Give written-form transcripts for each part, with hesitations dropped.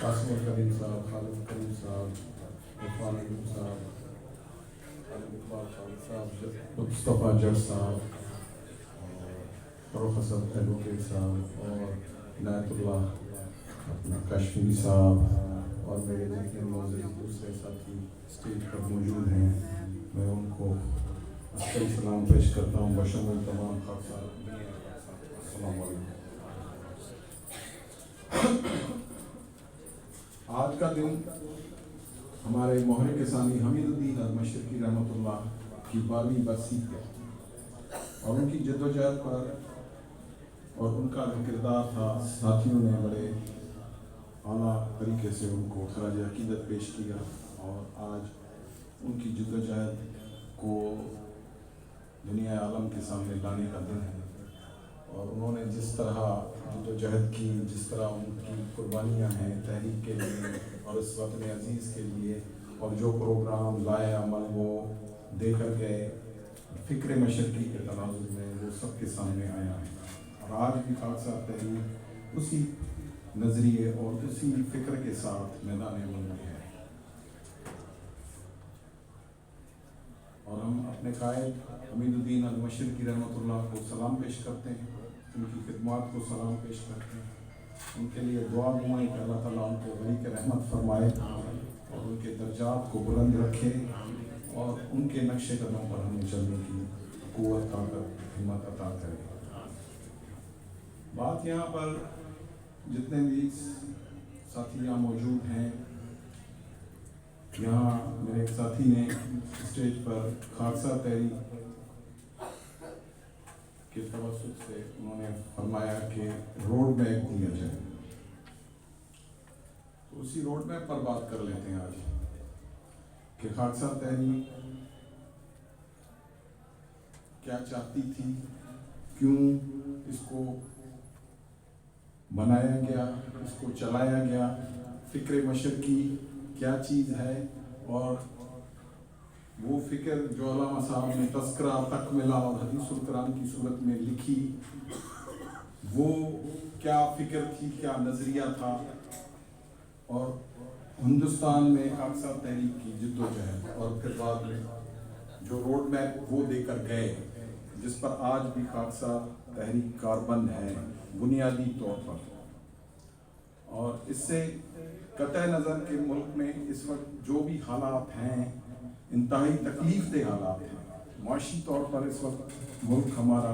قاسم الکریم صاحب، خالد کریم صاحب، عرفان علیم صاحب، خالد اقبال خالد صاحب، مصطفیٰ جٹ صاحب، فروخ حسن ایڈوکیٹ صاحب، اور عنایت اللہ اپنا کشمیری صاحب، اور میرے جتنے معزز دوسرے ساتھی اسٹیج پر موجود ہیں، میں ان کو عسکری سلام پیش کرتا ہوں بشمول تمام خاکسار۔ السلام علیکم۔ آج کا دن ہمارے محرک ثانی حمید الدین المشرقی رحمۃ اللہ کی 12ویں برسی ہے، اور ان کی جد و جہد پر اور ان کا جو کردار تھا، ساتھیوں نے بڑے اعلیٰ طریقے سے ان کو خراج عقیدت پیش کیا، اور آج ان کی جد و جہد کو دنیا عالم کے سامنے لانے کا دن ہے، اور انہوں نے جس طرح جد و جہد کی، جس طرح ان کی قربانیاں ہیں تحریک کے لیے اور اس وطن عزیز کے لیے، اور جو پروگرام لائے عمل وہ دے کر گئے فکر مشرقی کے تناظر میں، وہ سب کے سامنے آیا ہے، اور آج بھی خاکسار تحریک اسی نظریے اور اسی فکر کے ساتھ میدان عمل میں ہے، اور ہم اپنے قائد حمید الدین المشرقی رحمۃ اللہ کو سلام پیش کرتے ہیں، ان کی خدمات کو سلام پیش کرتے ہیں، ان کے لیے دعا دعائیں کہ اللہ تعالیٰ ان کو غریق رحمت فرمائے اور ان کے درجات کو بلند رکھے، اور ان کے نقش قدم پر ہمیں چلنے کی قوت، طاقت، ہمت عطا کرے۔ بات یہاں پر جتنے بھی ساتھی یہاں موجود ہیں، یہاں میرے ایک ساتھی نے اسٹیج پر خاکسار تحریک کے توسط سے انہوں نے فرمایا کہ روڈ میپ دیا جائے، تو اسی روڈ میپ پر بات کر لیتے ہیں آج کہ خاکسار تحریک کیا چاہتی تھی، کیوں اس کو بنایا گیا، اس کو چلایا گیا، فکر مشرقی کیا چیز ہے، اور وہ فکر جو علامہ صاحب نے تذکرہ، تکملہ اور حدیث القرآن کی صورت میں لکھی، وہ کیا فکر تھی، کیا نظریہ تھا، اور ہندوستان میں خاکسار تحریک کی جد و جہد، اور پھر بعد میں جو روڈ میپ وہ دے کر گئے، جس پر آج بھی خاکسار تحریک کاربند ہے بنیادی طور پر، اور اس سے قطع نظر کہ ملک میں اس وقت جو بھی حالات ہیں انتہائی تکلیف دہ حالات ہیں، معاشی طور پر اس وقت ملک ہمارا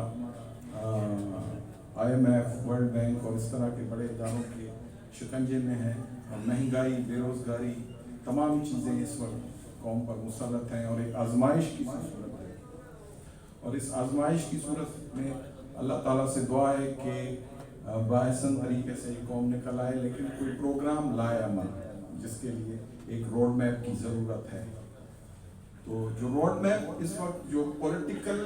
IMF، ورلڈ بینک اور اس طرح کے بڑے اداروں کے شکنجے میں ہے، اور مہنگائی، بے روزگاری، تمام چیزیں اس وقت قوم پر مسلط ہیں، اور ایک آزمائش کی صورت ہے، اور اس آزمائش کی صورت میں اللہ تعالیٰ سے دعا ہے کہ باحسن طریقے سے یہ قوم نکل آئے، لیکن کوئی پروگرام لائے عمل، جس کے لیے ایک روڈ میپ کی ضرورت ہے۔ تو جو روڈ میپ اس وقت جو پولیٹیکل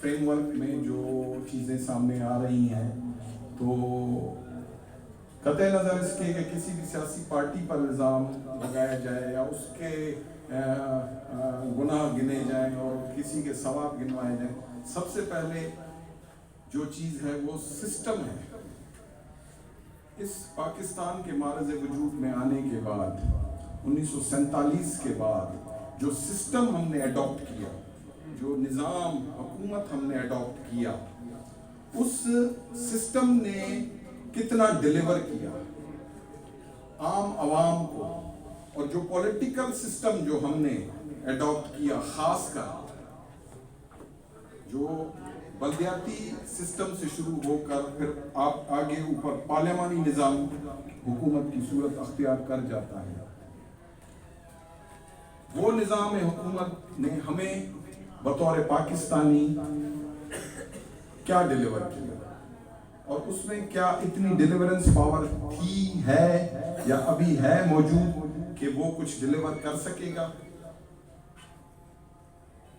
فریم ورک میں جو چیزیں سامنے آ رہی ہیں، تو قطع نظر اس کے کہ کسی بھی سیاسی پارٹی پر الزام لگایا جائے یا اس کے گناہ گنے جائیں اور کسی کے ثواب گنوائے جائیں، سب سے پہلے جو چیز ہے وہ سسٹم ہے۔ اس پاکستان کے معرض وجود میں آنے کے بعد 1947 کے بعد جو سسٹم ہم نے اڈاپٹ کیا، جو نظام حکومت ہم نے اڈاپٹ کیا، اس سسٹم نے کتنا ڈیلیور کیا عام عوام کو، اور جو پولیٹیکل سسٹم جو ہم نے اڈاپٹ کیا، خاص کر جو بلدیاتی سسٹم سے شروع ہو کر پھر آپ آگے اوپر پارلیمانی نظام حکومت کی صورت اختیار کر جاتا ہے، وہ نظام حکومت نے ہمیں بطور پاکستانی کیا ڈیلیور کیا، اور اس میں کیا اتنی ڈیلیورنس پاور تھی، ہے یا ابھی ہے موجود کہ وہ کچھ ڈیلیور کر سکے گا۔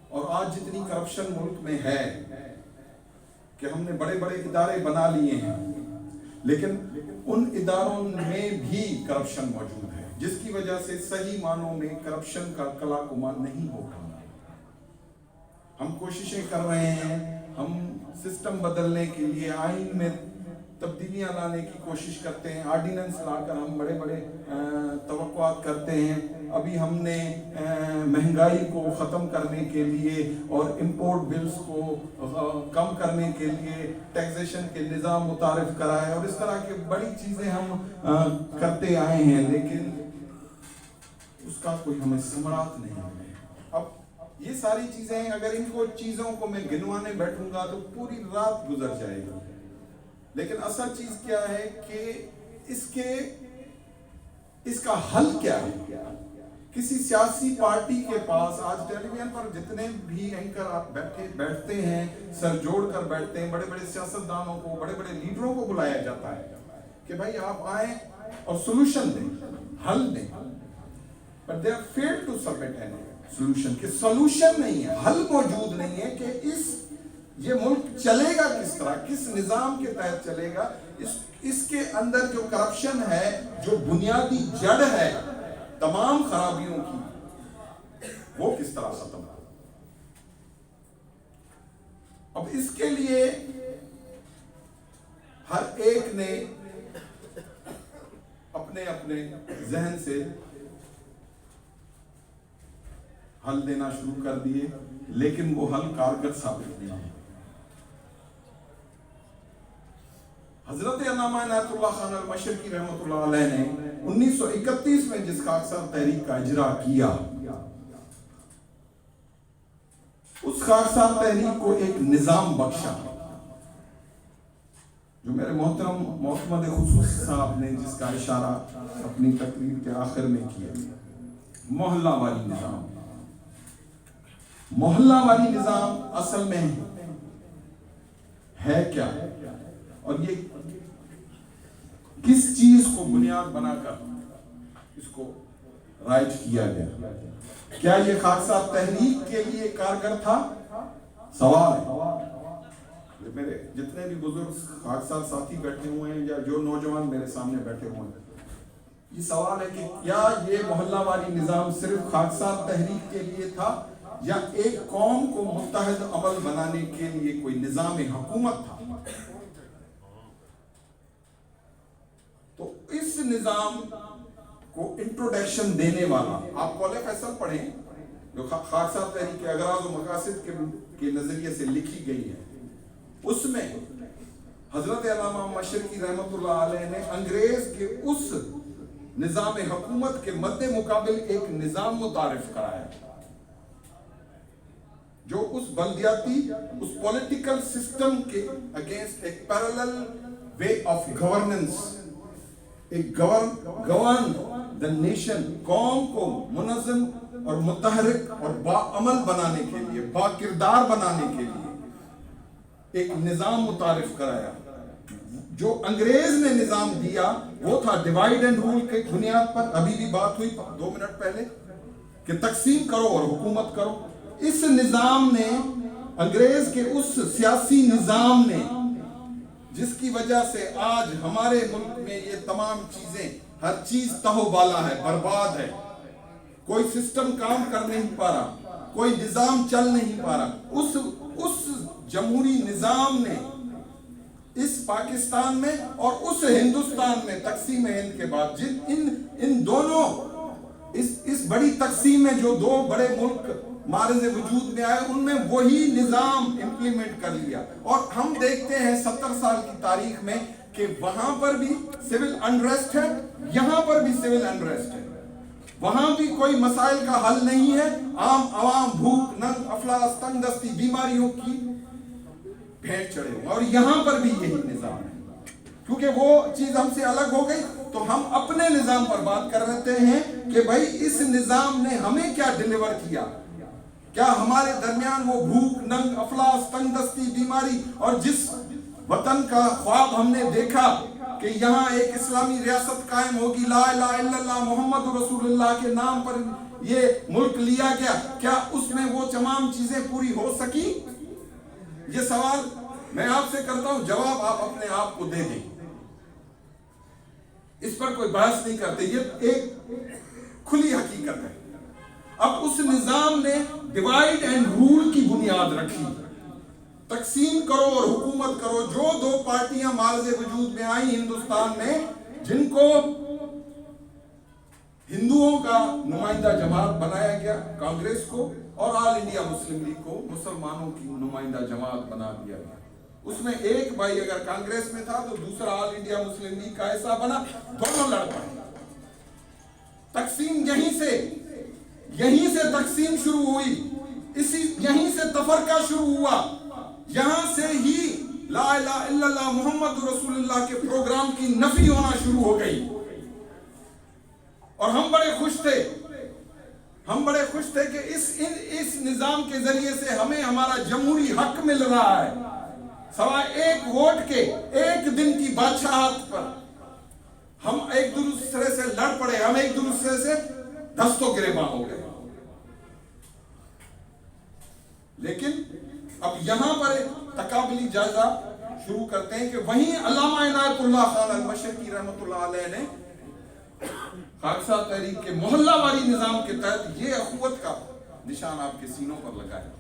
اور آج جتنی کرپشن ملک میں ہے کہ ہم نے بڑے بڑے ادارے بنا لیے ہیں، لیکن ان اداروں میں بھی کرپشن موجود ہے، جس کی وجہ سے صحیح معنوں میں کرپشن کا کلا کما نہیں ہو پا رہا۔ ہم کوششیں کر رہے ہیں، ہم سسٹم بدلنے کے لیے آئین میں تبدیلیاں لانے کی کوشش کرتے ہیں، آرڈیننس لا کر ہم بڑے بڑے توقعات کرتے ہیں۔ ابھی ہم نے مہنگائی کو ختم کرنے کے لیے اور امپورٹ بلز کو کم کرنے کے لیے ٹیکسیشن کے نظام متعارف کرا ہے، اور اس طرح کی بڑی چیزیں ہم کرتے آئے ہیں، لیکن اس کا کوئی ہمیں ثمرات نہیں ہے۔ اب یہ ساری چیزیں اگر ان کو چیزوں کو میں گنوانے بیٹھوں گا تو پوری رات گزر جائے گی، لیکن اصل چیز کیا ہے کہ اس کا حل کیا ہے؟ کسی سیاسی پارٹی کے پاس آج ٹیلی ویژن پر جتنے بھی اینکر آپ بیٹھتے ہیں، سر جوڑ کر بیٹھتے ہیں، بڑے بڑے سیاستدانوں کو، بڑے بڑے لیڈروں کو بلایا جاتا ہے کہ بھائی آپ آئیں اور سولوشن دیں، حل دیں، but they have failed to submit any solution، کہ سولوشن نہیں ہے، حل موجود نہیں ہے کہ یہ ملک چلے گا کس طرح، کس نظام کے تحت چلے گا، اس کے اندر جو کرپشن ہے، جو بنیادی جڑ ہے تمام خرابیوں کی، وہ کس طرح ختم ہو۔ اب اس کے لیے ہر ایک نے اپنے اپنے ذہن سے حل دینا شروع کر دیے، لیکن وہ حل کارگر ثابت نہیں ہے۔ حضرت علامہ عنایت اللہ خان المشرقی رحمۃ اللہ علیہ نے 1931 میں جس خاکسار تحریک کا اجرا کیا، اس خاکسار تحریک کو ایک نظام بخشا، جو میرے محترم محمد خصوص صاحب نے جس کا اشارہ اپنی تقریر کے آخر میں کیا، محلہ والی نظام۔ محلہ والی نظام اصل میں ہے کیا، اور یہ کس چیز کو بنیاد بنا کر اس کو رائج کیا گیا؟ کیا یہ خاکسار تحریک کے لیے کارگر تھا؟ سوال ہے۔ میرے جتنے بھی بزرگ خاکسار ساتھی بیٹھے ہوئے ہیں یا جو نوجوان میرے سامنے بیٹھے ہوئے ہیں، یہ سوال ہے کہ کیا یہ محلہ والی نظام صرف خاکسار تحریک کے لیے تھا، یا ایک قوم کو متحد عمل بنانے کے لیے کوئی نظام حکومت تھا؟ تو اس نظام کو انٹروڈکشن دینے والا، آپ قول فیصل پڑھیں جو خاکسار تحریک کے اغراض و مقاصد کے نظریے سے لکھی گئی ہے، اس میں حضرت علامہ مشرقی رحمۃ اللہ علیہ نے انگریز کے اس نظام حکومت کے مد مقابل ایک نظام متعارف کرایا جو اس بلدیاتی، اس پولیٹیکل سسٹم کے اگینسٹ ایک پیرالل وے آف گورننس، ایک گورن دا نیشن، قوم کو منظم اور متحرک اور باعمل بنانے کے لیے، با کردار بنانے کے لیے ایک نظام متعارف کرایا۔ جو انگریز نے نظام دیا وہ تھا ڈیوائیڈ اینڈ رول کے بنیاد پر، ابھی بھی بات ہوئی 2 منٹ پہلے کہ تقسیم کرو اور حکومت کرو۔ اس نظام نے، انگریز کے اس سیاسی نظام نے، جس کی وجہ سے آج ہمارے ملک میں یہ تمام چیزیں، ہر چیز تہو بالا ہے، برباد ہے، کوئی سسٹم کام کر نہیں پا رہا، کوئی نظام چل نہیں پا رہا، اس جمہوری نظام نے اس پاکستان میں اور اس ہندوستان میں تقسیم ہند کے بعد ان دونوں اس بڑی تقسیم میں جو 2 بڑے ملک معرض وجود میں آئے، ان میں وہی نظام امپلیمنٹ کر لیا۔ اور ہم دیکھتے ہیں 70 سال کی تاریخ میں کہ وہاں پر بھی سول انریسٹ ہے، یہاں پر بھی سول انریسٹ ہے، وہاں بھی کوئی مسائل کا حل نہیں ہے، عام عوام بھوک، ننگ، افلاس، تنگ دستی، بیماریوں کی بھیڑ چڑھے ہوئے، اور یہاں پر بھی یہی نظام ہے۔ کیونکہ وہ چیز ہم سے الگ ہو گئی تو ہم اپنے نظام پر بات کر رہتے ہیں کہ بھائی اس نظام نے ہمیں کیا ڈیلیور کیا، کیا ہمارے درمیان وہ بھوک، ننگ، افلاس، تنگ دستی، بیماری، اور جس وطن کا خواب ہم نے دیکھا کہ یہاں ایک اسلامی ریاست قائم ہوگی، لا الہ الا اللہ محمد رسول اللہ کے نام پر یہ ملک لیا گیا، کیا اس میں وہ تمام چیزیں پوری ہو سکی؟ یہ سوال میں آپ سے کرتا ہوں، جواب آپ اپنے آپ کو دے دیں، اس پر کوئی بحث نہیں کرتے، یہ ایک کھلی حقیقت ہے۔ اب اس نظام نے ڈیوائیڈ اینڈ رول کی بنیاد رکھی، تقسیم کرو اور حکومت کرو. جو دو پارٹیاں معرض وجود میں آئیں ہندوستان میں، جن کو ہندوؤں کا نمائندہ جماعت بنایا گیا، کانگریس کو، اور آل انڈیا مسلم لیگ کو مسلمانوں کی نمائندہ جماعت بنا دیا گیا. اس میں ایک بھائی اگر کانگریس میں تھا تو دوسرا آل انڈیا مسلم لیگ کا ایسا بنا، دونوں لڑ پڑے. تقسیم یہیں سے تقسیم شروع ہوئی، یہیں سے تفرقہ شروع ہوا. یہاں سے ہی لا الہ الا اللہ محمد رسول اللہ کے پروگرام کی نفی ہونا شروع ہو گئی. اور ہم بڑے خوش تھے کہ اس نظام کے ذریعے سے ہمیں ہمارا جمہوری حق مل رہا ہے، سوائے ایک ووٹ کے، ایک دن کی بادشاہت پر. ہم ایک دوسرے سے لڑ پڑے، ہم ایک دوسرے سے دست و گریباں ہو گئے. لیکن اب یہاں پر تقابلی جائزہ شروع کرتے ہیں کہ وہیں علامہ عنایت اللہ خان المشرقی رحمۃ اللہ علیہ نے خاکسار تحریک کے محلہ واری نظام کے تحت یہ اخوت کا نشان آپ کے سینوں پر لگایا،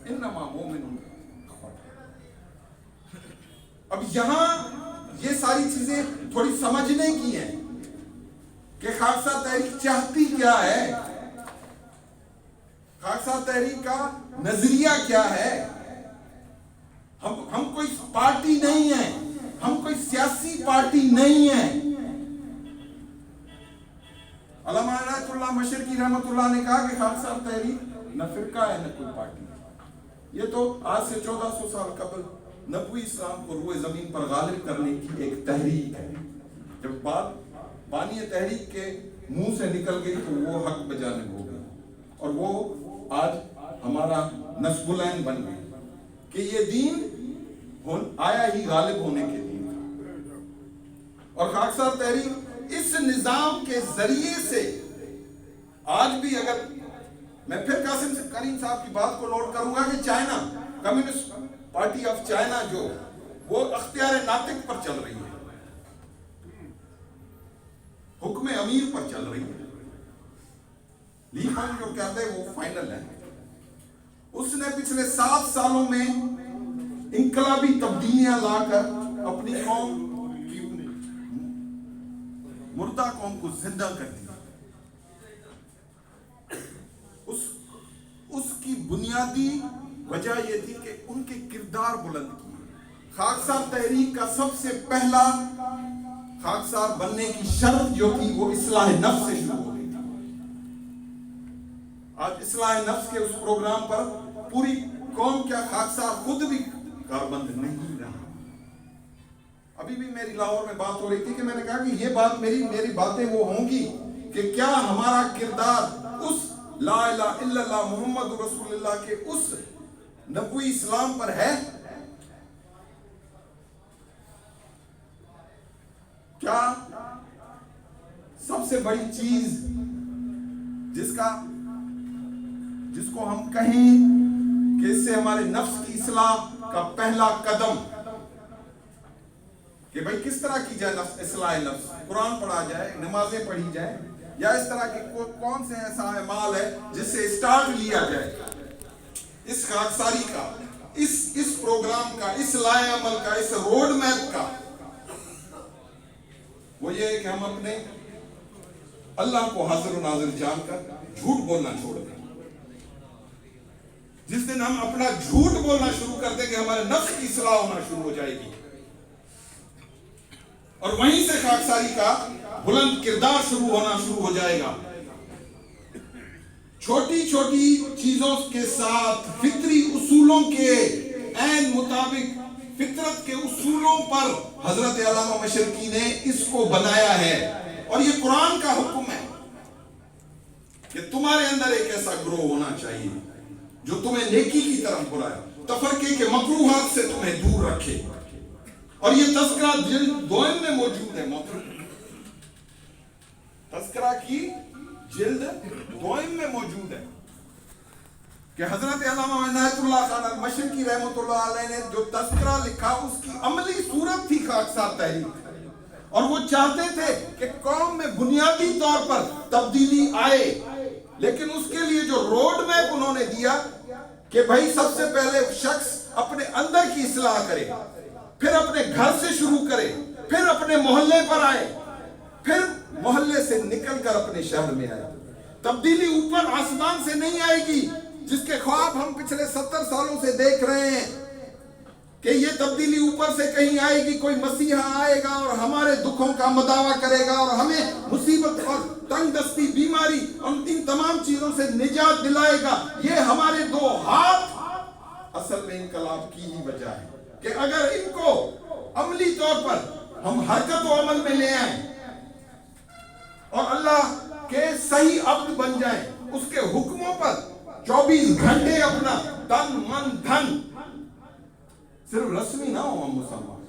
انما مومنون. اب یہاں یہ ساری چیزیں تھوڑی سمجھنے کی ہیں کہ خاکسار تحریک چاہتی کیا ہے، خاکسار تحریک کا نظریہ کیا ہے. ہم کوئی پارٹی نہیں ہیں، ہم کوئی سیاسی پارٹی نہیں ہیں. علامہ عنایت اللہ مشرقی رحمۃ اللہ نے کہا کہ خاکسار تحریک نہ فرقہ ہے نہ کوئی پارٹی. یہ تو آج سے 1400 سال قبل نبوی اسلام کو روئے زمین پر غالب کرنے کی ایک تحریک ہے. جب بات بانی تحریک کے منہ سے نکل گئی تو وہ حق بجانب ہو گئی، اور وہ آج ہمارا نصب العین بن گئی کہ یہ دین آیا ہی غالب ہونے کے دین تھا. اور خاکسار تحریک اس نظام کے ذریعے سے آج بھی، اگر میں پھر قاسم کریم صاحب کی بات کو نوٹ کروں گا کہ China, communist party of China جو وہ اختیار ناطق پر چل رہی ہے، حکم امیر پر چل رہی ہے. لی فنگ جو کہتے ہیں وہ فائنل ہے. اس نے پچھلے 7 سالوں میں انقلابی تبدیلیاں لا کر اپنی قوم کی مردہ قوم کو زندہ کر دیا. اس کی بنیادی وجہ یہ تھی کہ ان کے کردار بلند کیے. خاکسار تحریک کا سب سے پہلا خاکسار بننے کی شرط جو تھی وہ اصلاح نفس سے شروع ہو گئی تھی. آج اصلاح نفس کے اس پروگرام پر پوری قوم کیا خاکسار خود بھی کاربند نہیں رہا. ابھی بھی میری لاہور میں بات ہو رہی تھی کہ میں نے کہا کہ یہ بات میری باتیں وہ ہوں گی کہ کیا ہمارا کردار اس لا الہ الا اللہ محمد رسول اللہ کے اس نبوی اسلام پر ہے. کیا سب سے بڑی چیز جس کو ہم کہیں کہ اس سے ہمارے نفس کی اصلاح کا پہلا قدم، کہ بھئی کس طرح کی جائے اصلاح نفس، قرآن پڑھا جائے، نمازیں پڑھی جائے، یا اس طرح کی کون سے ایسا اعمال ہے جس سے اسٹارٹ لیا جائے اس خاکساری کا، اس پروگرام کا، اس لائے عمل کا، اس روڈ میپ کا. وہ یہ ہے کہ ہم اپنے اللہ کو حاضر و ناظر جان کر جھوٹ بولنا چھوڑ دیں. جس دن ہم اپنا جھوٹ بولنا شروع کر دیں گے ہمارے نفس کی اصلاح ہونا شروع ہو جائے گی، اور وہیں سے خاکساری کا بلند کردار شروع ہو جائے گا. چھوٹی چھوٹی چیزوں کے ساتھ فطری اصولوں کے عین مطابق، فطرت کے اصولوں پر حضرت علامہ مشرقی نے اس کو بنایا ہے. اور یہ قرآن کا حکم ہے کہ تمہارے اندر ایک ایسا گروہ ہونا چاہیے جو تمہیں نیکی کی طرف بلائے، تفرقے کے مکروہات سے تمہیں دور رکھے. اور یہ تذکرہ جلد 2 میں موجود ہے. تذکرہ کی جلد 2 میں موجود ہے کہ حضرت علامہ عنایت اللہ خان المشرقی رحمۃ اللہ علیہ نے جو تذکرہ لکھا اس کی عملی صورت تھی خاکسار تحریک. اور وہ چاہتے تھے کہ قوم میں بنیادی طور پر تبدیلی آئے، لیکن اس کے لیے جو روڈ میپ انہوں نے دیا کہ بھائی سب سے پہلے شخص اپنے اندر کی اصلاح کرے، پھر اپنے گھر سے شروع کرے، پھر اپنے محلے پر آئے، پھر محلے سے نکل کر اپنے شہر میں آئے۔ تبدیلی اوپر آسمان سے نہیں آئے گی، جس کے خواب ہم پچھلے 70 سالوں سے دیکھ رہے ہیں کہ یہ تبدیلی اوپر سے کہیں آئے گی، کوئی مسیحا آئے گا اور ہمارے دکھوں کا مداوع کرے گا اور ہمیں مصیبت اور تنگ دستی، بیماری اور ان تمام چیزوں سے نجات دلائے گا۔ یہ ہمارے دو ہاتھ اصل میں انقلاب کی ہی وجہ ہے کہ اگر ان کو عملی طور پر ہم حرکت و عمل میں لے آئیں اور اللہ کے صحیح عبد بن جائیں، اس کے حکموں پر 24 گھنٹے اپنا تن من دھن، صرف رسمی نہ ہو ہم مسلمان،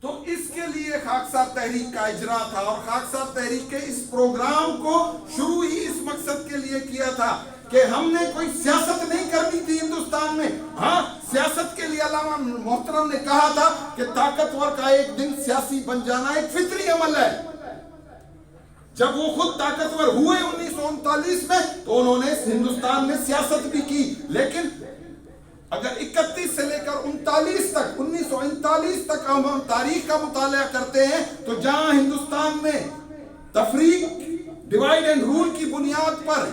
تو اس کے لیے خاکسار تحریک کا اجرا تھا۔ اور خاکسار تحریک کے اس پروگرام کو شروع ہی اس مقصد کے لیے کیا تھا کہ ہم نے کوئی سیاست نہیں کرنی تھی ہندوستان میں۔ ہاں، سیاست کے لیے علامہ محترم نے کہا تھا کہ طاقتور کا ایک دن سیاسی بن جانا ایک فطری عمل ہے۔ جب وہ خود طاقتور ہوئے 1939 میں تو انہوں نے ہندوستان میں سیاست بھی کی، لیکن اگر 31 سے لے کر 39 تک، 1939 تک ہم تاریخ کا مطالعہ کرتے ہیں تو جہاں ہندوستان میں تفریق، ڈیوائیڈ اینڈ رول کی بنیاد پر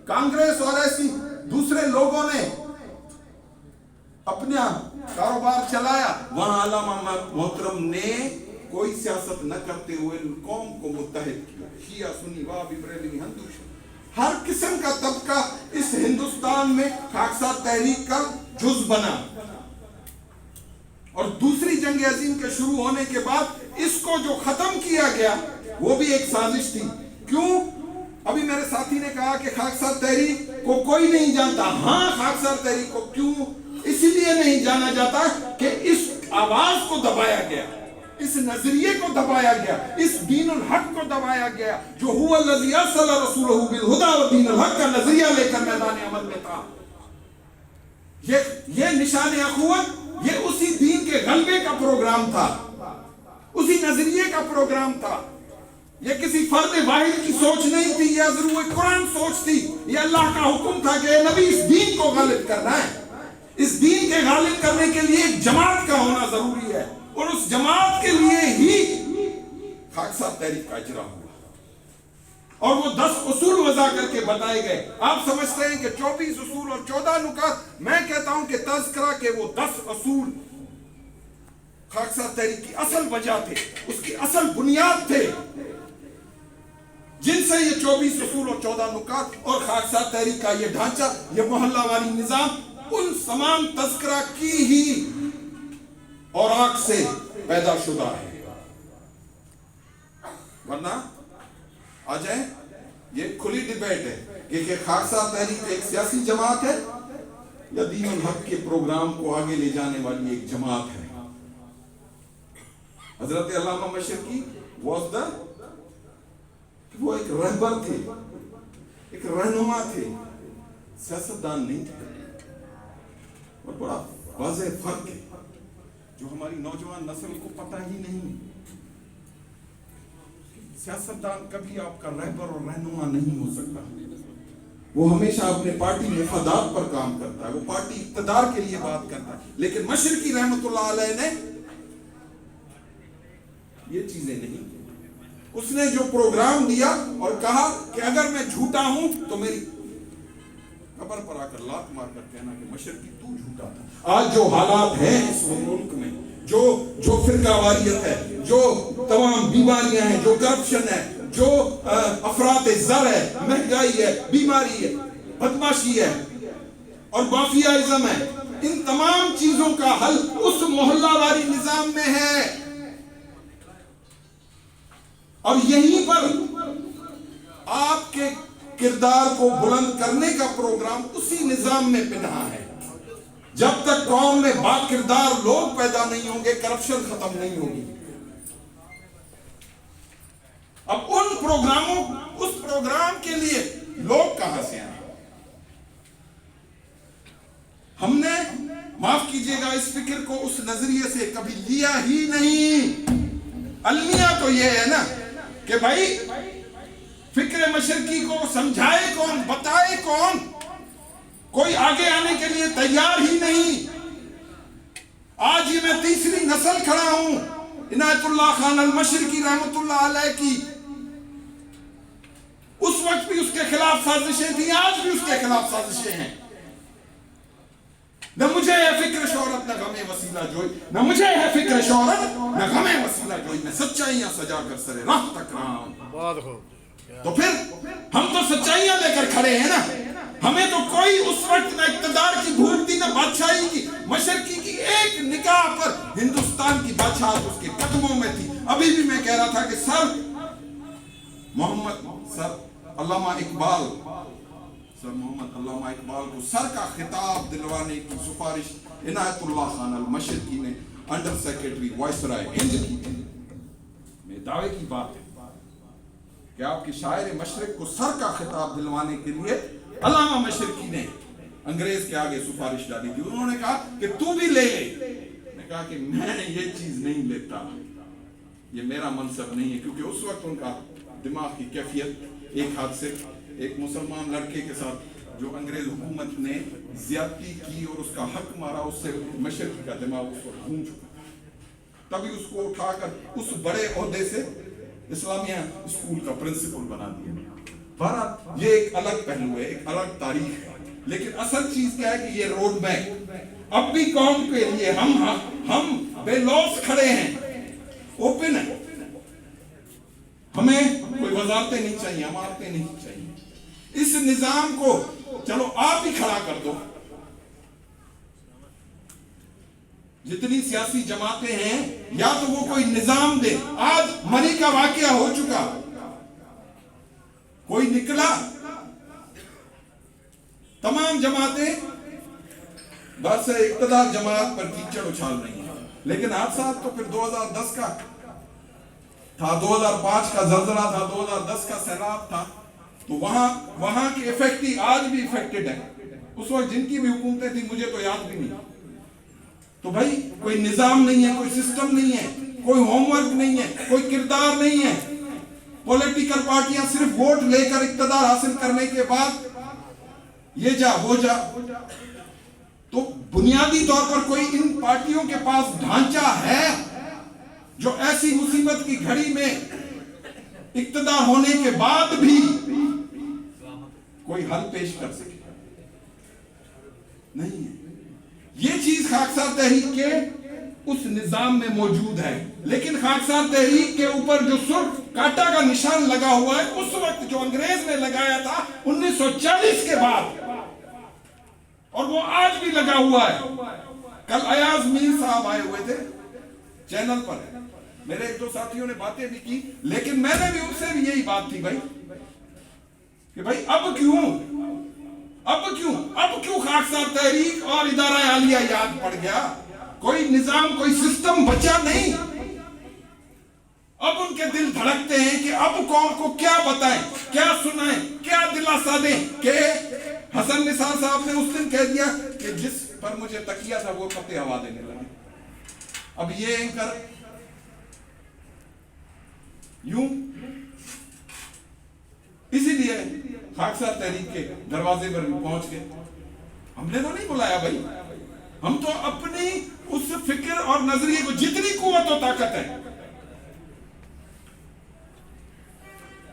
کانگریس اور ایسی دوسرے لوگوں نے اپنا کاروبار چلایا، وہاں علامہ محترم نے کوئی سیاست نہ کرتے ہوئے قوم کو متحد کیا۔ شیعہ، سنی، وہابی، بریلوی، ہندو، ہر قسم کا طبقہ اس ہندوستان میں خاکسار تحریک کا جز بنا۔ اور دوسری جنگ عظیم کے شروع ہونے کے بعد اس کو جو ختم کیا گیا وہ بھی ایک سازش تھی۔ کیوں؟ ابھی میرے ساتھی نے کہا کہ خاکسار تحریک کو کوئی نہیں جانتا۔ ہاں، خاکسار تحریک کو کیوں اسی لیے نہیں جانا جاتا کہ اس آواز کو دبایا گیا، اس نظریے کو دبایا گیا، اس دین الحق کو دبایا گیا جو هو الذی ارسل رسولہ بالہدی ودین الحق کا نظریہ لے کر میدان عمل میں تھا۔ یہ نشان اخوت، یہ اسی دین کے غلبے کا پروگرام تھا، اسی نظریے کا پروگرام تھا۔ یہ کسی فرد واحد کی سوچ نہیں تھی، یہ ضرور قرآن سوچ تھی، یہ اللہ کا حکم تھا کہ اے نبی اس دین کو غالب کرنا ہے۔ اس دین کے غالب کرنے کے لیے ایک جماعت کا ہونا ضروری ہے، اور اس جماعت کے لیے ہی خاکسار تحریک کا اجرا ہوا اور وہ 10 اصول وضع کر کے بتائے گئے۔ آپ سمجھتے ہیں کہ 24 اصول اور 14 نکات، میں کہتا ہوں کہ تذکرہ کے وہ 10 اصول خاکسار تحریک کی اصل وجہ تھے، اس کی اصل بنیاد تھے، جن سے یہ 24 اصول اور 14 نکات اور خاکسار تحریک کا یہ ڈھانچہ، یہ محلہ والی نظام ان تمام تذکرہ کی ہی اوراق سے پیدا شدہ ہے۔ ورنہ آ جائیں، یہ کھلی ڈیبیٹ ہے کہ خاکسار تحریک ایک سیاسی جماعت ہے یا دین الحق کے پروگرام کو آگے لے جانے والی ایک جماعت ہے۔ حضرت علامہ مشرقی وہ ایک رہبر تھے، ایک رہنما تھے، سیاستدان نہیں تھے۔ اور بڑا واضح فرق ہے جو ہماری نوجوان نسل کو پتہ ہی نہیں۔ سیاستدان کبھی آپ کا رہبر اور رہنما نہیں ہو سکتا، وہ ہمیشہ اپنے پارٹی مفادات پر کام کرتا ہے، وہ پارٹی اقتدار کے لیے بات کرتا ہے۔ لیکن مشرقی رحمت اللہ علیہ نے یہ چیزیں نہیں کی۔ اس نے جو پروگرام دیا اور کہا کہ اگر میں جھوٹا ہوں تو میری قبر پر آ کر لات مار کر کہنا کہ مشرقی تو جھوٹا تھا۔ آج جو حالات ہیں اس ملک میں، جو فرقہ واریت ہے، جو تمام بیماریاں ہیں، جو کرپشن ہے، جو افراط زر ہے، مہنگائی ہے، بیماری ہے، بدماشی ہے اور مافیائزم ہے، ان تمام چیزوں کا حل اس محلہ واری نظام میں ہے۔ اور یہیں پر آپ کے کردار کو بلند کرنے کا پروگرام اسی نظام میں پنہا ہے۔ جب تک قوم میں با کردار لوگ پیدا نہیں ہوں گے، کرپشن ختم نہیں ہوگی۔ اب اس پروگرام کے لیے لوگ کہاں سے آئے؟ ہم نے، معاف کیجئے گا، اس فکر کو اس نظریے سے کبھی لیا ہی نہیں۔ المیہ تو یہ ہے نا کہ بھائی فکر مشرقی کو سمجھائے کون، بتائے کون؟ کوئی آگے آنے کے لیے تیار ہی نہیں. آج یہ میں تیسری نسل کھڑا ہوں عنایت اللہ خان المشرقی رحمت اللہ علیہ کی. اس وقت بھی اس کے خلاف سازشیں تھیں, آج بھی اس کے خلاف سازشیں ہیں. نہ مجھے ہے فکر شہرت نہ غم وسیلہ جوئی, نہ مجھے ہے فکر شہرت نہ غم وسیلہ جوئی, میں سچائیاں سجا کر سرے راہ تک رہا ہوں. تو پھر ہم تو سچائیاں لے کر کھڑے ہیں نا. ہمیں تو کوئی اس وقت نہ اقتدار کی بھوک تھی نہ بادشاہی کی. مشرقی کی ایک نگاہ پر ہندوستان کی بادشاہت اس کے قدموں میں تھی. ابھی بھی میں کہہ رہا تھا کہ سر علامہ اقبال, سر محمد علامہ اقبال کو سر کا خطاب دلوانے کی سفارش عنایت اللہ خان المشرقی نے انڈر سیکریٹری وائسرائے ہند کی. میں دعوے کی بات ہے کہ آپ کی شاعر مشرق کو سر کا خطاب دلوانے کے لیے علامہ مشرقی نے انگریز کے آگے سفارش ڈالی تھی. انہوں نے کہا کہ تو بھی لے لے. میں کہا کہ میں یہ چیز نہیں لیتا, یہ میرا منصب نہیں ہے. کیونکہ اس وقت ان کا دماغ کی کیفیت, ایک ہاتھ سے ایک مسلمان لڑکے کے ساتھ جو انگریز حکومت نے زیادتی کی اور اس کا حق مارا, اس سے مشرقی کا دماغ اس وقت گھوم چکا. تبھی اس کو اٹھا کر اس بڑے عہدے سے اسلامیہ اسکول کا پرنسپل بنا دیا. بہرحال یہ ایک الگ پہلو ہے, ایک الگ تاریخ ہے. لیکن اصل چیز کیا ہے کہ یہ روڈ میپ اب بھی قوم کے لیے ہم بے لوث کھڑے ہیں, اوپن ہیں. ہمیں کوئی وزارتیں نہیں چاہیے, عمارتیں نہیں چاہیے. اس نظام کو چلو آپ ہی کھڑا کر دو. جتنی سیاسی جماعتیں ہیں یا تو وہ کوئی نظام دے. آج مری کا واقعہ ہو چکا, کوئی نکلا, تمام جماعتیں بس اقتدار جماعت پر کیچڑ اچھال رہی ہیں. لیکن حادثات تو پھر 2010 کا تھا, 2005 کا زلزلہ تھا, 2010 کا سیلاب تھا. تو وہاں کی افیکٹ ہی آج بھی افیکٹڈ ہے. اس وقت جن کی بھی حکومتیں تھیں مجھے تو یاد بھی نہیں. تو بھائی کوئی نظام نہیں ہے, کوئی سسٹم نہیں ہے, کوئی ہوم ورک نہیں ہے, کوئی کردار نہیں ہے. پولیٹیکل پارٹیاں صرف ووٹ لے کر اقتدار حاصل کرنے کے بعد یہ جا وہ جا. تو بنیادی طور پر کوئی ان پارٹیوں کے پاس ڈھانچہ ہے جو ایسی مصیبت کی گھڑی میں اقتدار ہونے کے بعد بھی کوئی حل پیش کر سکے؟ نہیں ہے. یہ چیز خاکسار تحریک کے اس نظام میں موجود ہے. لیکن خاکسار تحریک کے اوپر جو سرخ کاٹا کا نشان لگا ہوا ہے اس وقت جو انگریز نے لگایا تھا 1940 کے بعد, اور وہ آج بھی لگا ہوا ہے. کل ایاز میر صاحب آئے ہوئے تھے چینل پر, میرے ایک دو ساتھیوں نے باتیں بھی کی, لیکن میں نے بھی ان سے بھی یہی بات تھی بھائی کہ بھائی اب کیوں خاکسار تحریک اور ادارہ عالیہ یاد پڑ گیا؟ کوئی نظام, کوئی سسٹم بچا نہیں. اب ان کے دل دھڑکتے ہیں کہ اب قوم کو کیا بتائیں, کیا سنائیں, کیا دلاسا دیں کہ حسن نثار صاحب نے اس دن کہہ دیا کہ جس پر مجھے تکیہ تھا وہ پتے ہوا دینے لگے. اب یہ اینکر یوں, اسی لیے خاکسار تحریک کے دروازے پر بھی پہنچ گئے. ہم نے تو نہیں بلایا بھائی, ہم تو اپنی اس فکر اور نظریے کو جتنی قوت و طاقت ہے,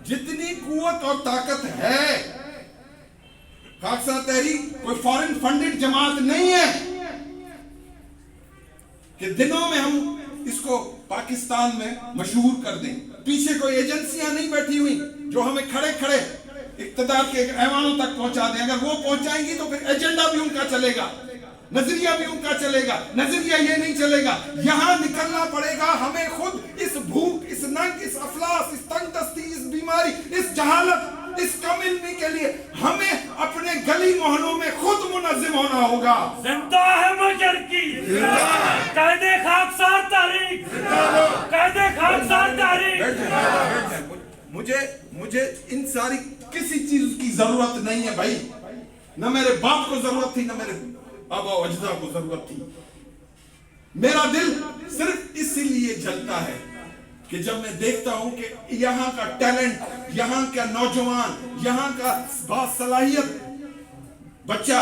جتنی قوت اور طاقت ہے, خاکسار تحریک کوئی فارن فنڈڈ جماعت نہیں ہے کہ دنوں میں ہم اس کو پاکستان میں مشہور کر دیں. پیچھے کوئی ایجنسیاں نہیں بیٹھی ہوئی جو ہمیں کھڑے کھڑے اقتدار کے ایوانوں تک پہنچا دیں. اگر وہ پہنچائیں گی تو پھر ایجنڈا بھی ان کا چلے گا, نظریہ بھی ان کا چلے گا. نظریہ یہ نہیں چلے گا, یہاں نکلنا پڑے گا ہمیں خود. اس بھوک, اس ننگ, اس افلاس, اس تنگ دستی, اس بیماری, اس جہالت, اس کم علمی کے لیے ہمیں اپنے گلی محلوں میں خود منظم ہونا ہوگا. زندہ ہے مشرقی, قائد خاکسار تحریک, قائد خاکسار تحریک. مجھے ان ساری کسی چیز کی ضرورت نہیں ہے بھائی. نہ میرے باپ کو ضرورت تھی, نہ میرے آبا و اجداد کو ضرورت تھی. میرا دل صرف اسی لیے جلتا ہے کہ جب میں دیکھتا ہوں کہ یہاں کا ٹیلنٹ, یہاں کا نوجوان, یہاں کا باصلاحیت بچہ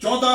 14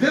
The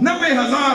90,000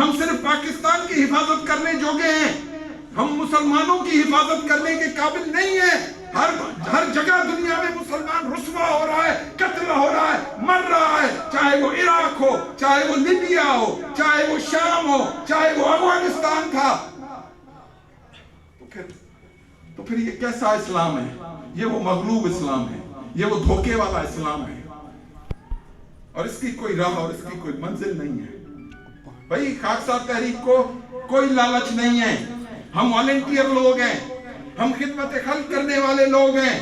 ہم صرف پاکستان کی حفاظت کرنے جوگے ہیں، ہم مسلمانوں کی حفاظت کرنے کے قابل نہیں ہیں۔ ہر جگہ دنیا میں مسلمان رسوا ہو رہا ہے، قتل ہو رہا ہے، مر رہا ہے، چاہے وہ عراق ہو، چاہے وہ لیبیا ہو، چاہے وہ شام ہو، چاہے وہ افغانستان تھا۔ تو پھر یہ کیسا اسلام ہے؟ یہ وہ مغلوب اسلام ہے، یہ وہ دھوکے والا اسلام ہے، اور اس کی کوئی راہ اور اس کی کوئی منزل نہیں ہے۔ بھائی خاکسار تحریک کو کوئی لالچ نہیں ہے، ہم والنٹیئر لوگ ہیں، ہم خدمت خلق کرنے والے لوگ ہیں،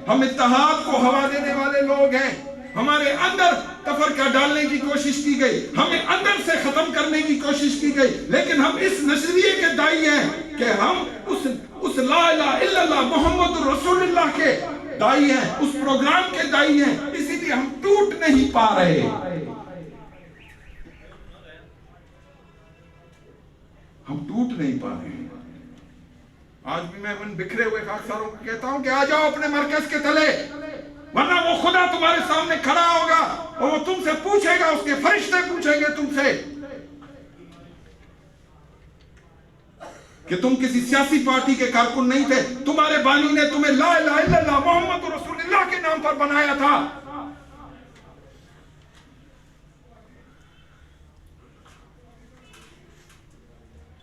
ہم اتحاد کو ہوا دینے والے لوگ ہیں۔ ہمارے اندر تفرقہ ڈالنے کی کوشش کی گئی، ہمیں اندر سے ختم کرنے کی کوشش کی گئی، لیکن ہم اس نظریے کے دائی ہیں کہ ہم اس لا الہ الا اللہ محمد رسول اللہ کے دائی ہیں، اس پروگرام کے دائی ہیں، اسی لیے ہم ٹوٹ نہیں پا رہے۔ ہم ٹوٹ نہیں پا رہے۔ آج بھی میں ان بکھرے ہوئے خاکساروں کو کہتا ہوں کہ آ جاؤ اپنے مرکز کے تلے، ورنہ وہ خدا تمہارے سامنے کھڑا ہوگا اور وہ تم سے پوچھے گا، اس کے فرشتے پوچھیں گے تم سے کہ تم کسی سیاسی پارٹی کے کارکن نہیں تھے، تمہارے بانی نے تمہیں لا الہ الا اللہ محمد رسول اللہ کے نام پر بنایا تھا۔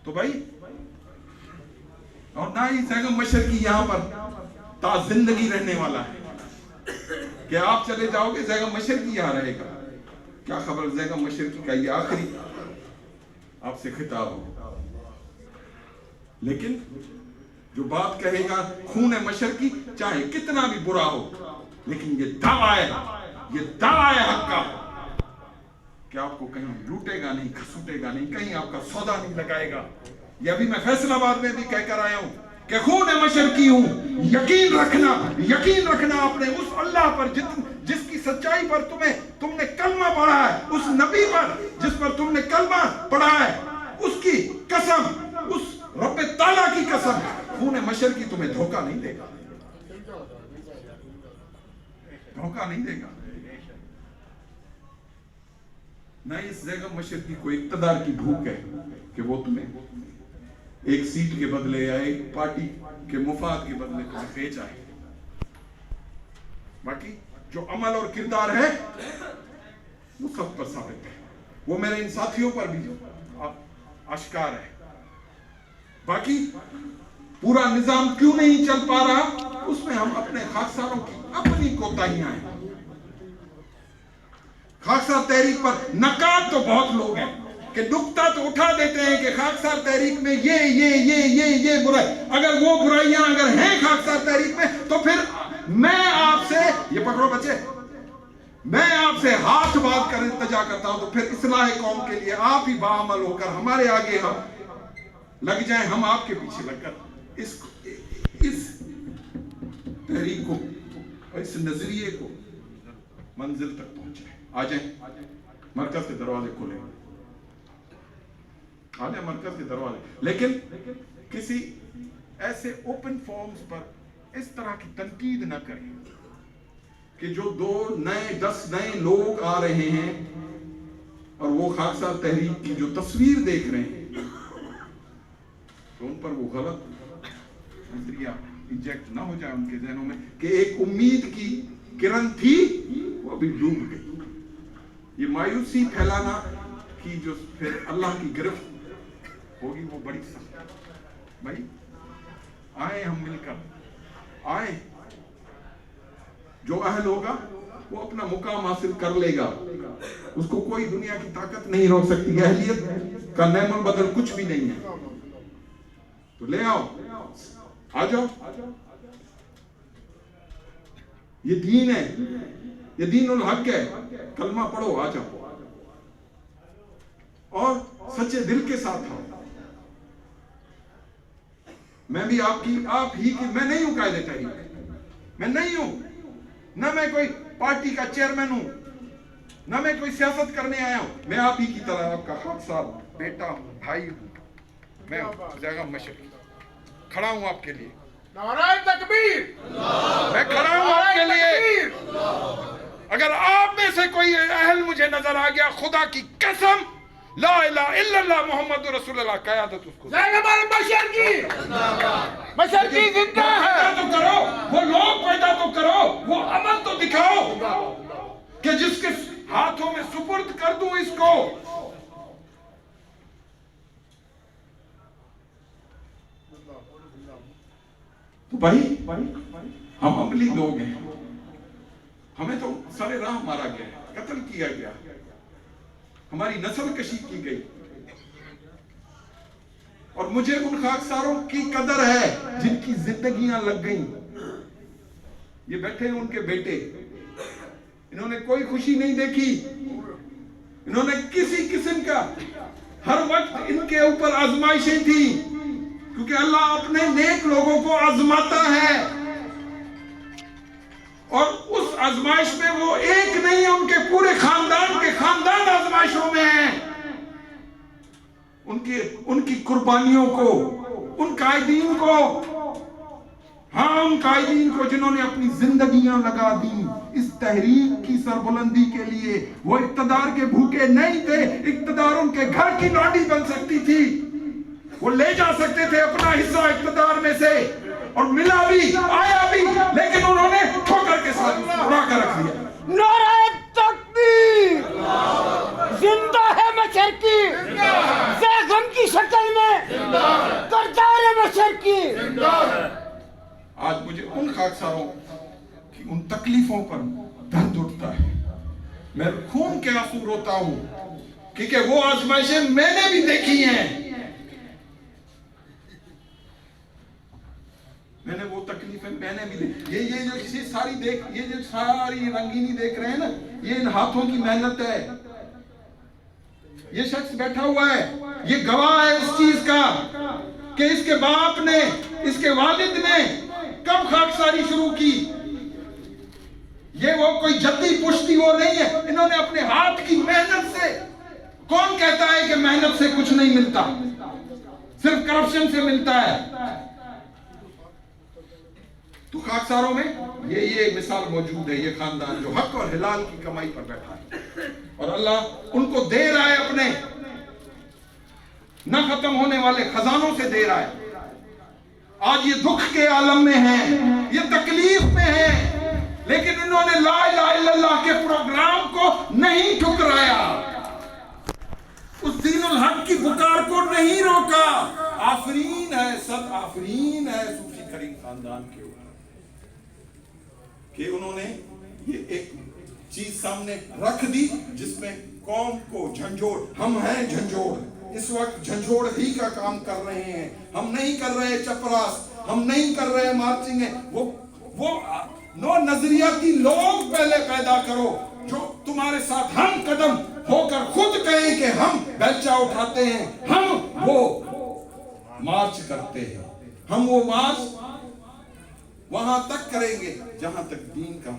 تو بھائی، اور نہ ہی زیغم مشرقی یہاں پر تا زندگی رہنے والا ہے کہ آپ چلے جاؤ گے زیغم مشرقی یہاں رہے گا۔ کیا خبر زیغم مشرقی کا یہ آخری آپ سے خطاب ہو، لیکن جو بات کہے گا خون مشرقی چاہے کتنا بھی برا ہو، لیکن یہ دعویٰ ہے حق کا کہ آپ کو کہیں لوٹے گا نہیں، کھسوٹے گا نہیں، کہیں آپ کا سودا نہیں لگائے گا۔ یہ ابھی میں فیصل آباد میں بھی کہہ کر آیا ہوں کہ خون مشرقی ہوں، یقین رکھنا اپنے اس اللہ پر جس کی سچائی پر تم نے کلمہ پڑھا ہے، اس نبی پر جس پر تم نے کلمہ پڑھا ہے، اس کی قسم، اس رب تعالیٰ کی قسم، خون مشرقی تمہیں دھوکہ نہیں دے گا، دھوکہ نہیں دے گا۔ نہ اس زیغم مشرقی کو اقتدار کی بھوک ہے کہ وہ تمہیں ایک سیٹ کے بدلے یا ایک پارٹی کے مفاد کے بدلے تمہیں بیچ آئے۔ باقی جو عمل اور کردار ہے وہ سب پر ثابت ہے، وہ میرے ان ساتھیوں پر بھی آشکار ہے۔ باقی پورا نظام کیوں نہیں چل پا رہا، اس میں ہم اپنے خاکساروں کی اپنی کوتاہیاں ہیں۔ خاکسار تحریک پر نقاد تو بہت لوگ ہیں کہ نقطہ تو اٹھا دیتے ہیں کہ خاکسار تحریک میں یہ برائی، اگر وہ برائیاں اگر ہیں خاکسار تحریک میں تو پھر میں آپ سے، یہ پکڑو بچے، میں آپ سے ہاتھ بات کر التجا کرتا ہوں، تو پھر اصلاح قوم کے لیے آپ ہی باعمل ہو کر ہمارے آگے ہم لگ جائیں، ہم آپ کے پیچھے لگ کر اس تحریک کو اور اس نظریے کو منزل تک پہنچائیں۔ آ جائیں، مرکز کے دروازے کھولیں، آ جائیں مرکز کے دروازے، لیکن کسی ایسے اوپن فورمز پر اس طرح کی تنقید نہ کریں کہ جو 10 نئے لوگ آ رہے ہیں اور وہ خاکسار تحریک کی جو تصویر دیکھ رہے ہیں تو ان پر وہ غلط نظریہ انجیکٹ نہ ہو جائے ان کے ذہنوں میں کہ ایک امید کی کرن تھی وہ ابھی ڈوب گئی۔ یہ مایوسی پھیلانا کی جو پھر اللہ کی گرفت ہوگی وہ بڑی سخت ہے۔ بھائی آئیں، ہم مل کر آئیں، جو اہل ہوگا وہ اپنا مقام حاصل کر لے گا، اس کو کوئی دنیا کی طاقت نہیں روک سکتی۔ اہلیت کا نعم البدل کچھ بھی نہیں ہے، تو لے آؤ، آ جاؤ، یہ دین ہے، یہ دین الحق ہے، کلمہ پڑھو، آ جاؤ اور سچے دل کے ساتھ آؤ۔ میں بھی آپ ہی کی، میں نہیں ہوں قائد تحریک، میں نہیں ہوں، نہ میں کوئی پارٹی کا چیئرمین ہوں، نہ میں کوئی سیاست کرنے آیا ہوں، میں آپ ہی کی طرح آپ کا خاکسار بیٹا ہوں، بھائی ہوں، میں زیغم مشرقی کھڑا ہوں آپ کے لیے، نعرہ تکبیر، میں کھڑا ہوں آپ کے لیے۔ اگر آپ میں سے کوئی اہل مجھے نظر آ گیا، خدا کی قسم لا الہ الا اللہ محمد رسول اللہ قیادت اس کو زینب مشرقی زندہ ہے. پیدا تو کرو، وہ لوگ پیدا تو کرو، وہ عمل تو دکھاؤ کہ جس کے ہاتھوں میں سپرد کر دوں اس کو. تو بھائی ہم عملی لوگ ہیں، ہمیں تو سارے راہ مارا گیا، قتل کیا گیا، ہماری نسل کشی کی گئی، اور مجھے ان خاکساروں کی قدر ہے جن کی زندگیاں لگ گئیں. یہ بیٹھے ہیں ان کے بیٹے، انہوں نے کوئی خوشی نہیں دیکھی، انہوں نے کسی قسم کا، ہر وقت ان کے اوپر آزمائشیں تھی، کیونکہ اللہ اپنے نیک لوگوں کو آزماتا ہے، اور اس آزمائش میں وہ ایک نہیں، ان کے پورے خاندان کے خاندان آزمائشوں میں ہیں. ان کی قربانیوں کو، ان قائدین کو، ہاں ان قائدین کو جنہوں نے اپنی زندگیاں لگا دی اس تحریک کی سربلندی کے لیے. وہ اقتدار کے بھوکے نہیں تھے، اقتدار ان کے گھر کی ناڈی بن سکتی تھی، وہ لے جا سکتے تھے اپنا حصہ اقتدار میں سے، اور ملا بھی، آیا بھی، لیکن انہوں نے ٹھوکر کے ساتھ اڑا کر رکھ دیا. نعرہ تکبیر. زندہ ہے مشرقی، غم کی شکل میں کردار مشرقی. آج مجھے ان خاکساروں کی ان تکلیفوں پر درد اٹھتا ہے، میں خون کے آنسو روتا ہوں، کیونکہ وہ آزمائشیں میں نے بھی دیکھی ہیں، میں نے وہ تکلیفیں میں نے بھی دیکھی. یہ جو ساری رنگینی دیکھ رہے ہیں نا، یہ ان ہاتھوں کی محنت ہے. یہ شخص بیٹھا ہوا ہے، یہ گواہ ہے اس چیز کا کہ اس کے باپ نے، اس کے والد نے کب خاکساری شروع کی. یہ وہ کوئی جدی پشتی وہ نہیں ہے، انہوں نے اپنے ہاتھ کی محنت سے. کون کہتا ہے کہ محنت سے کچھ نہیں ملتا، صرف کرپشن سے ملتا ہے؟ تو خاکساروں میں یہ مثال موجود ہے، یہ خاندان جو حق اور حلال کی کمائی پر بیٹھا ہے، اور اللہ ان کو دے رہا ہے اپنے نہ ختم ہونے والے خزانوں سے دے رہا ہے. آج یہ دکھ کے عالم میں ہیں، یہ تکلیف میں ہیں، لیکن انہوں نے لا الہ الا اللہ کے پروگرام کو نہیں ٹھکرایا، اس دین الحق کی پکار کو نہیں روکا. آفرین ہے، صد آفرین ہے صوفی کریم خاندان کے اوپر کہ انہوں نے یہ ایک چیز سامنے رکھ دی جس میں قوم کو جھنجھوڑ. ہم ہیں جھنجھوڑ، اس وقت جھنجھوڑ ہی کا کام کر رہے ہیں. ہم نہیں کر رہے چپراس، ہم نہیں کر رہے مارچنگ. وہ نو نظریاتی لوگ پہلے پیدا کرو جو تمہارے ساتھ ہم قدم ہو کر خود کہیں کہ ہم بیلچہ اٹھاتے ہیں، ہم وہ مارچ کرتے ہیں. ہم وہ مارچ وہاں تک کریں گے جہاں تک دین کا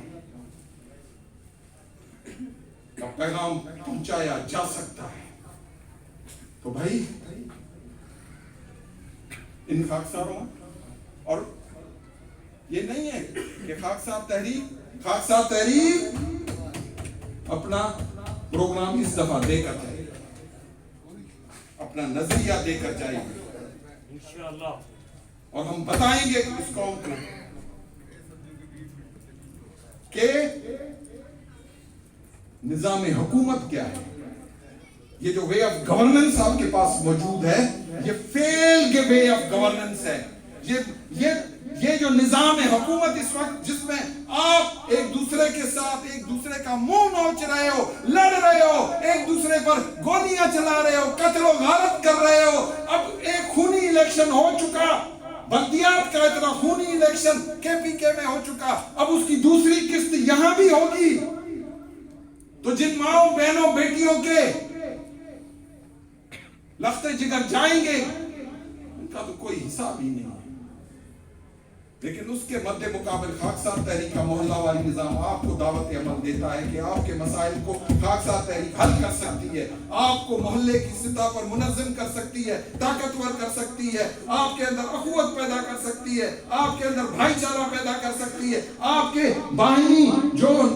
پیغام پہنچایا جا سکتا ہے. تو بھائی ان خاکساروں، اور یہ نہیں ہے کہ خاکسار تحریک اپنا پروگرام اس دفعہ دے کر جائے گا، اپنا نظریہ دے کر جائے گا، انشاءاللہ، اور ہم بتائیں گے اس قوم کو کہ نظام حکومت کیا ہے. یہ جو وے آف گورننس آپ کے پاس موجود ہے، یہ فیل کے وے آف گورننس ہے. یہ جو نظام حکومت اس وقت جس میں آپ ایک دوسرے کے ساتھ ایک دوسرے کا منہ نوچ رہے ہو، لڑ رہے ہو، ایک دوسرے پر گولیاں چلا رہے ہو، قتل و غارت کر رہے ہو. اب ایک خونی الیکشن ہو چکا، بلدیات کا اتنا خونی الیکشن KPK میں ہو چکا، اب اس کی دوسری قسط یہاں بھی ہوگی. تو جن ماؤں بہنوں بیٹیوں کے لختے جگر جائیں گے ان کا تو کوئی حساب ہی نہیں. لیکن اس کے مد مقابل خاکسار تحریک کا محلہ والی نظام آپ کو دعوت عمل دیتا ہے کہ آپ کے مسائل کو خاکسار تحریک حل کر سکتی ہے، آپ کو محلے کی سطح پر منظم کر سکتی ہے، طاقتور کر سکتی ہے، آپ کے اندر اخوت پیدا کر سکتی ہے، آپ کے اندر بھائی چارہ پیدا کر سکتی ہے، آپ کے باہمی جو